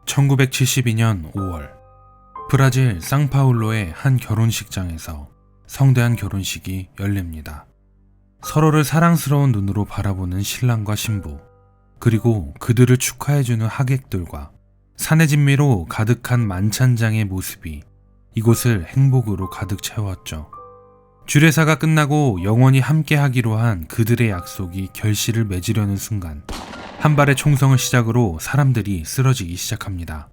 1972년 5월 브라질 상파울로의 한 결혼식장에서 성대한 결혼식이 열립니다. 서로를 사랑스러운 눈으로 바라보는 신랑과 신부, 그리고 그들을 축하해주는 하객들과 사내진미로 가득한 만찬장의 모습이 이곳을 행복으로 가득 채웠죠. 주례사가 끝나고 영원히 함께하기로 한 그들의 약속이 결실을 맺으려는 순간 한 발의 총성을 시작으로 사람들이 쓰러지기 시작합니다.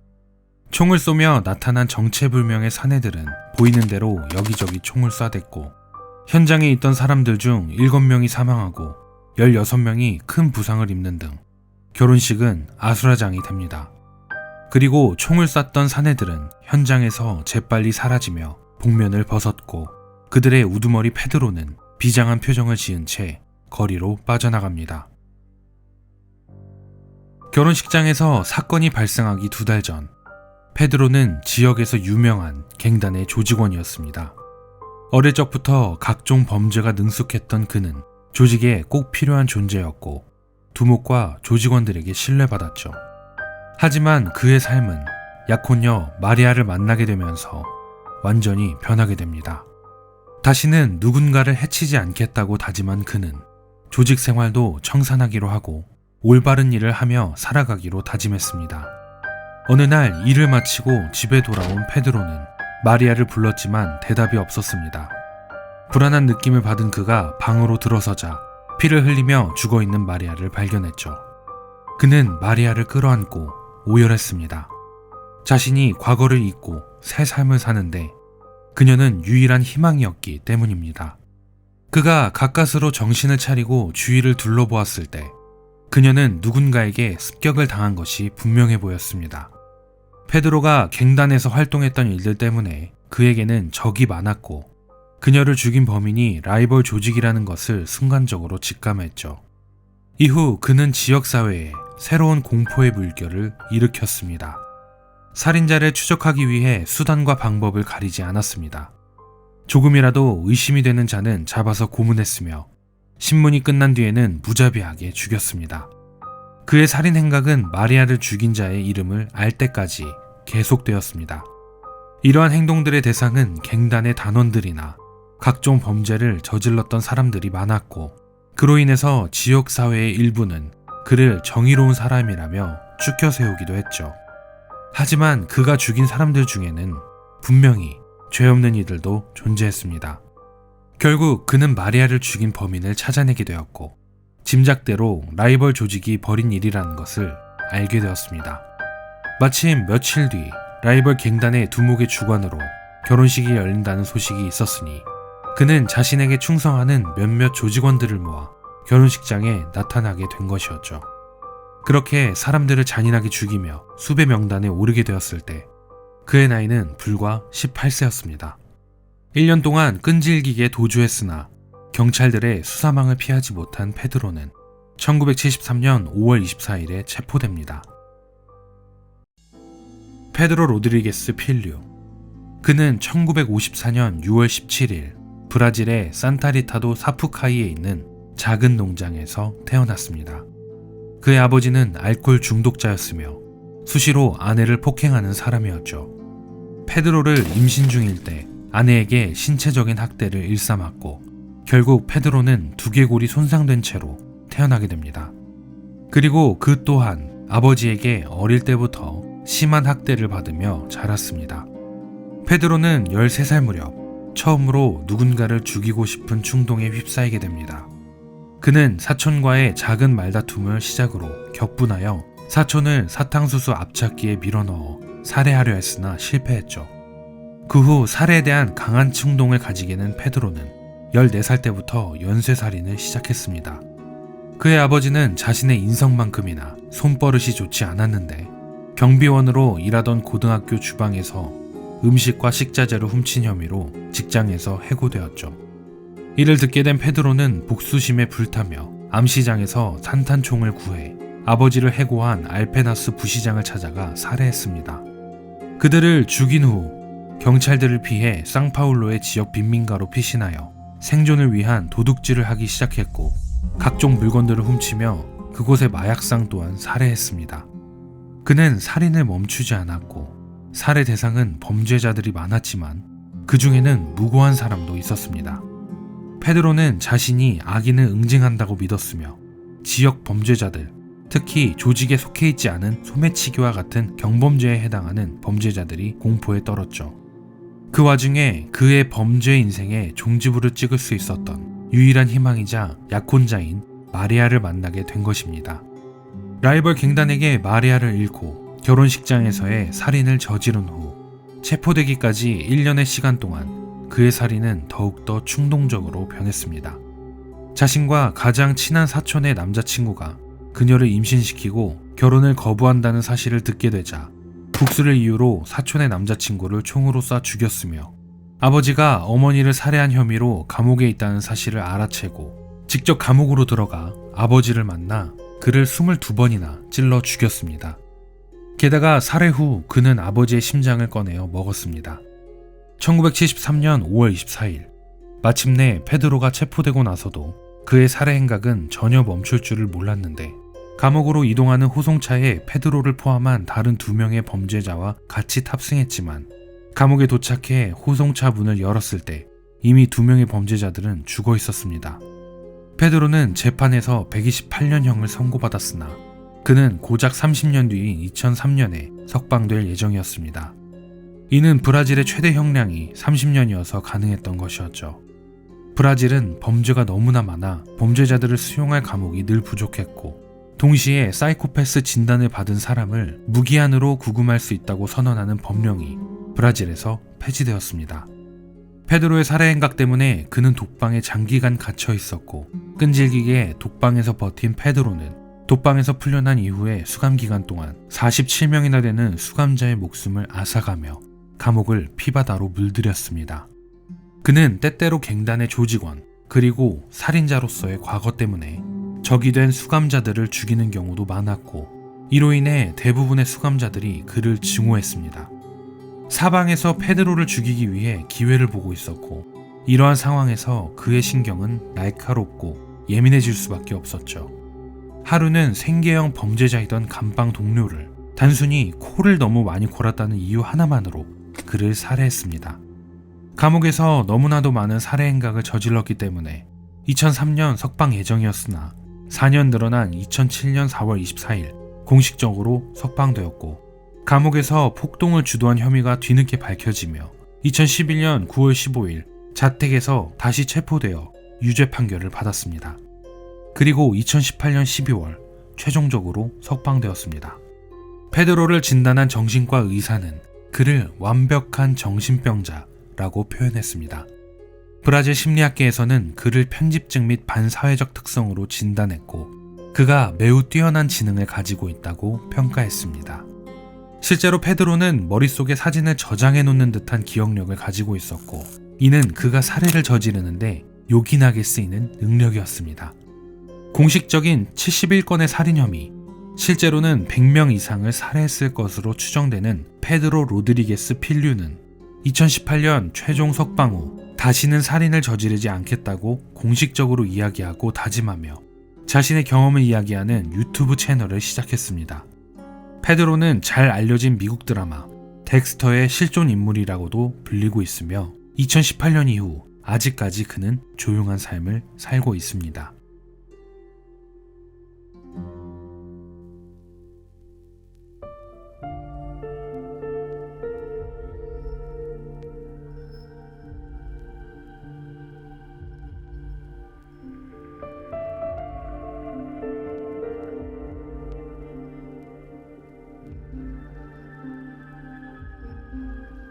총을 쏘며 나타난 정체불명의 사내들은 보이는 대로 여기저기 총을 쏴댔고 현장에 있던 사람들 중 7명이 사망하고 16명이 큰 부상을 입는 등 결혼식은 아수라장이 됩니다. 그리고 총을 쐈던 사내들은 현장에서 재빨리 사라지며 복면을 벗었고 그들의 우두머리 페드로는 비장한 표정을 지은 채 거리로 빠져나갑니다. 결혼식장에서 사건이 발생하기 2달 전, 페드로는 지역에서 유명한 갱단의 조직원이었습니다. 어릴 적부터 각종 범죄가 능숙했던 그는 조직에 꼭 필요한 존재였고 두목과 조직원들에게 신뢰받았죠. 하지만 그의 삶은 약혼녀 마리아를 만나게 되면서 완전히 변하게 됩니다. 다시는 누군가를 해치지 않겠다고 다짐한 그는 조직 생활도 청산하기로 하고 올바른 일을 하며 살아가기로 다짐했습니다. 어느 날 일을 마치고 집에 돌아온 페드로는 마리아를 불렀지만 대답이 없었습니다. 불안한 느낌을 받은 그가 방으로 들어서자 피를 흘리며 죽어있는 마리아를 발견했죠. 그는 마리아를 끌어안고 오열했습니다. 자신이 과거를 잊고 새 삶을 사는데 그녀는 유일한 희망이었기 때문입니다. 그가 가까스로 정신을 차리고 주위를 둘러보았을 때 그녀는 누군가에게 습격을 당한 것이 분명해 보였습니다. 페드로가 갱단에서 활동했던 일들 때문에 그에게는 적이 많았고 그녀를 죽인 범인이 라이벌 조직이라는 것을 순간적으로 직감했죠. 이후 그는 지역사회에 새로운 공포의 물결을 일으켰습니다. 살인자를 추적하기 위해 수단과 방법을 가리지 않았습니다. 조금이라도 의심이 되는 자는 잡아서 고문했으며 신문이 끝난 뒤에는 무자비하게 죽였습니다. 그의 살인 행각은 마리아를 죽인 자의 이름을 알 때까지 계속되었습니다. 이러한 행동들의 대상은 갱단의 단원들이나 각종 범죄를 저질렀던 사람들이 많았고 그로 인해서 지역사회의 일부는 그를 정의로운 사람이라며 추켜 세우기도 했죠. 하지만 그가 죽인 사람들 중에는 분명히 죄 없는 이들도 존재했습니다. 결국 그는 마리아를 죽인 범인을 찾아내게 되었고 짐작대로 라이벌 조직이 벌인 일이라는 것을 알게 되었습니다. 마침 며칠 뒤 라이벌 갱단의 두목의 주관으로 결혼식이 열린다는 소식이 있었으니 그는 자신에게 충성하는 몇몇 조직원들을 모아 결혼식장에 나타나게 된 것이었죠. 그렇게 사람들을 잔인하게 죽이며 수배 명단에 오르게 되었을 때 그의 나이는 불과 18세였습니다. 1년 동안 끈질기게 도주했으나 경찰들의 수사망을 피하지 못한 페드로는 1973년 5월 24일에 체포됩니다. 페드로 로드리게스 필류. 그는 1954년 6월 17일 브라질의 산타리타도 사푸카이에 있는 작은 농장에서 태어났습니다. 그의 아버지는 알코올 중독자였으며 수시로 아내를 폭행하는 사람이었죠. 페드로를 임신 중일 때 아내에게 신체적인 학대를 일삼았고 결국 페드로는 두개골이 손상된 채로 태어나게 됩니다. 그리고 그 또한 아버지에게 어릴 때부터 심한 학대를 받으며 자랐습니다. 페드로는 13살 무렵 처음으로 누군가를 죽이고 싶은 충동에 휩싸이게 됩니다. 그는 사촌과의 작은 말다툼을 시작으로 격분하여 사촌을 사탕수수 앞찾기에 밀어넣어 살해하려 했으나 실패했죠. 그 후 살해에 대한 강한 충동을 가지게 된 페드로는 14살 때부터 연쇄살인을 시작했습니다. 그의 아버지는 자신의 인성만큼이나 손버릇이 좋지 않았는데 경비원으로 일하던 고등학교 주방에서 음식과 식자재를 훔친 혐의로 직장에서 해고되었죠. 이를 듣게 된 페드로는 복수심에 불타며 암시장에서 산탄총을 구해 아버지를 해고한 알페나스 부시장을 찾아가 살해했습니다. 그들을 죽인 후 경찰들을 피해 상파울로의 지역 빈민가로 피신하여 생존을 위한 도둑질을 하기 시작했고 각종 물건들을 훔치며 그곳의 마약상 또한 살해했습니다. 그는 살인을 멈추지 않았고 살해 대상은 범죄자들이 많았지만 그 중에는 무고한 사람도 있었습니다. 페드로는 자신이 악인을 응징한다고 믿었으며 지역 범죄자들, 특히 조직에 속해 있지 않은 소매치기와 같은 경범죄에 해당하는 범죄자들이 공포에 떨었죠. 그 와중에 그의 범죄 인생에 종지부를 찍을 수 있었던 유일한 희망이자 약혼자인 마리아를 만나게 된 것입니다. 라이벌 갱단에게 마리아를 잃고 결혼식장에서의 살인을 저지른 후 체포되기까지 1년의 시간 동안 그의 살인은 더욱더 충동적으로 변했습니다. 자신과 가장 친한 사촌의 남자친구가 그녀를 임신시키고 결혼을 거부한다는 사실을 듣게 되자 복수를 이유로 사촌의 남자친구를 총으로 쏴 죽였으며 아버지가 어머니를 살해한 혐의로 감옥에 있다는 사실을 알아채고 직접 감옥으로 들어가 아버지를 만나 그를 22번이나 찔러 죽였습니다. 게다가 살해 후 그는 아버지의 심장을 꺼내어 먹었습니다. 1973년 5월 24일 마침내 페드로가 체포되고 나서도 그의 살해 행각은 전혀 멈출 줄을 몰랐는데 감옥으로 이동하는 호송차에 페드로를 포함한 다른 2명의 범죄자와 같이 탑승했지만 감옥에 도착해 호송차 문을 열었을 때 이미 2명의 범죄자들은 죽어 있었습니다. 페드로는 재판에서 128년형을 선고받았으나 그는 고작 30년 뒤인 2003년에 석방될 예정이었습니다. 이는 브라질의 최대 형량이 30년이어서 가능했던 것이었죠. 브라질은 범죄가 너무나 많아 범죄자들을 수용할 감옥이 늘 부족했고 동시에 사이코패스 진단을 받은 사람을 무기한으로 구금할 수 있다고 선언하는 법령이 브라질에서 폐지되었습니다. 페드로의 살해 행각 때문에 그는 독방에 장기간 갇혀 있었고 끈질기게 독방에서 버틴 페드로는 독방에서 풀려난 이후에 수감기간 동안 47명이나 되는 수감자의 목숨을 앗아가며 감옥을 피바다로 물들였습니다. 그는 때때로 갱단의 조직원 그리고 살인자로서의 과거 때문에 적이 된 수감자들을 죽이는 경우도 많았고 이로 인해 대부분의 수감자들이 그를 증오했습니다. 사방에서 페드로를 죽이기 위해 기회를 보고 있었고 이러한 상황에서 그의 신경은 날카롭고 예민해질 수밖에 없었죠. 하루는 생계형 범죄자이던 감방 동료를 단순히 코를 너무 많이 골았다는 이유 하나만으로 그를 살해했습니다. 감옥에서 너무나도 많은 살해 행각을 저질렀기 때문에 2003년 석방 예정이었으나 4년 늘어난 2007년 4월 24일 공식적으로 석방되었고 감옥에서 폭동을 주도한 혐의가 뒤늦게 밝혀지며 2011년 9월 15일 자택에서 다시 체포되어 유죄 판결을 받았습니다. 그리고 2018년 12월 최종적으로 석방되었습니다. 페드로를 진단한 정신과 의사는 그를 완벽한 정신병자라고 표현했습니다. 브라질 심리학계에서는 그를 편집증 및 반사회적 특성으로 진단했고 그가 매우 뛰어난 지능을 가지고 있다고 평가했습니다. 실제로 페드로는 머릿속에 사진을 저장해 놓는 듯한 기억력을 가지고 있었고 이는 그가 살해를 저지르는데 요긴하게 쓰이는 능력이었습니다. 공식적인 71건의 살인 혐의, 실제로는 100명 이상을 살해했을 것으로 추정되는 페드로 로드리게스 필류는 2018년 최종 석방 후 다시는 살인을 저지르지 않겠다고 공식적으로 이야기하고 다짐하며 자신의 경험을 이야기하는 유튜브 채널을 시작했습니다. 페드로는 잘 알려진 미국 드라마 덱스터의 실존 인물이라고도 불리고 있으며 2018년 이후 아직까지 그는 조용한 삶을 살고 있습니다.